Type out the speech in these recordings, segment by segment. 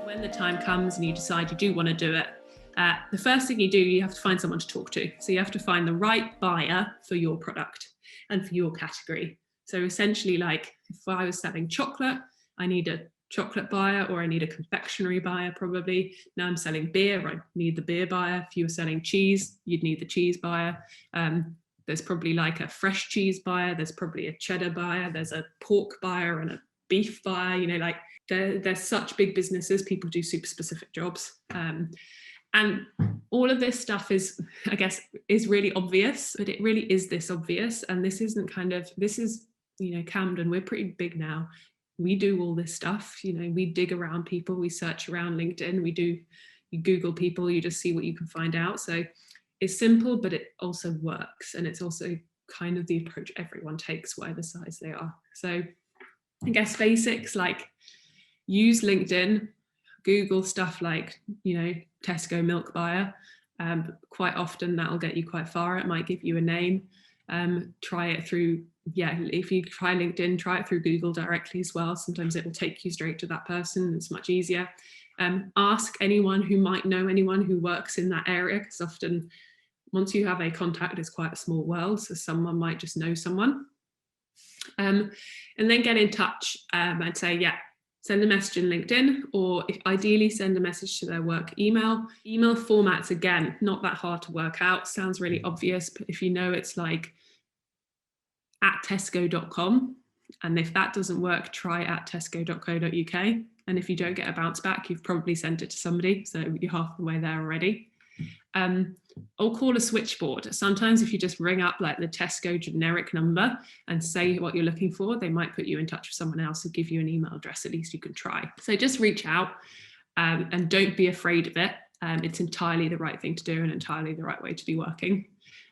When the time comes and you decide you do want to do it, the first thing you have to find someone to talk to. So you have to find the right buyer for your product and for your category. So essentially, like if I was selling chocolate, I need a chocolate buyer, or I need a confectionery buyer probably. Now I'm selling beer, I need the beer buyer. If you were selling cheese, you'd need the cheese buyer. There's probably like a fresh cheese buyer, there's probably a cheddar buyer, there's a pork buyer and a beef buyer, like they're such big businesses, people do super specific jobs. And all of this stuff is, I guess, is really obvious, but it really is this obvious. And this isn't this is, Camden, we're pretty big now. We do all this stuff, we dig around people, we search around LinkedIn, you Google people, you just see what you can find out. So it's simple, but it also works. And it's also kind of the approach everyone takes, whatever size they are. So I guess basics like use LinkedIn, Google stuff like, Tesco milk buyer. Quite often that'll get you quite far. It might give you a name. Try it through, if you try LinkedIn, try it through Google directly as well. Sometimes it will take you straight to that person. It's much easier. Ask anyone who might know anyone who works in that area, because often once you have a contact, it's quite a small world. So someone might just know someone. And then get in touch. I'd say, send a message in LinkedIn, or ideally send a message to their work email. Email formats, again, not that hard to work out. Sounds really obvious, but if it's like @tesco.com, and if that doesn't work, try @tesco.co.uk. And if you don't get a bounce back, you've probably sent it to somebody, so you're half the way there already. Or call a switchboard. Sometimes if you just ring up like the Tesco generic number and say what you're looking for, they might put you in touch with someone else and give you an email address. At least you can try. So just reach out and don't be afraid of it. It's entirely the right thing to do and entirely the right way to be working.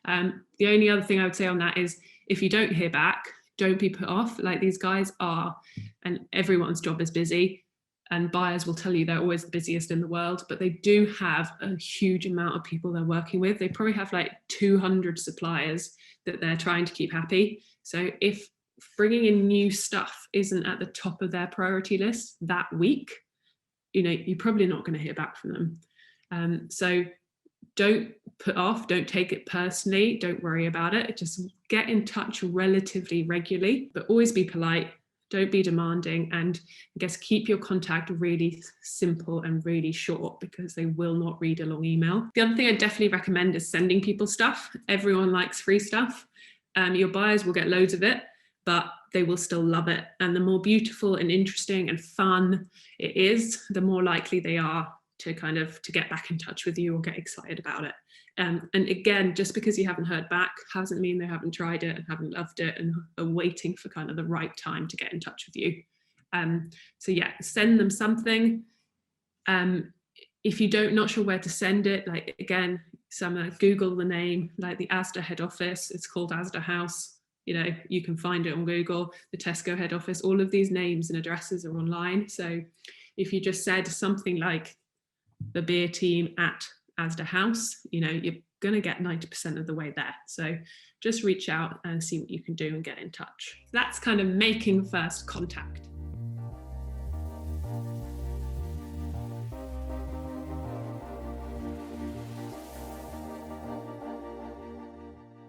The only other thing I would say on that is if you don't hear back, don't be put off. Like these guys are, and everyone's job is busy. And buyers will tell you they're always the busiest in the world, but they do have a huge amount of people they're working with. They probably have like 200 suppliers that they're trying to keep happy. So if bringing in new stuff isn't at the top of their priority list that week, you're probably not going to hear back from them. So don't put off, don't take it personally, don't worry about it. Just get in touch relatively regularly, but always be polite. Don't be demanding, and I guess keep your contact really simple and really short, because they will not read a long email. The other thing I definitely recommend is sending people stuff. Everyone likes free stuff. Your buyers will get loads of it, but they will still love it. And the more beautiful and interesting and fun it is, the more likely they are to get back in touch with you or get excited about it. And again, just because you haven't heard back doesn't mean they haven't tried it and haven't loved it and are waiting for kind of the right time to get in touch with you. Send them something. If you not sure where to send it, like again, Google the name, like the Asda head office, it's called Asda House. You can find it on Google, the Tesco head office, all of these names and addresses are online. So if you just said something like the beer team at Asda House, you're going to get 90% of the way there. So just reach out and see what you can do and get in touch. That's kind of making first contact.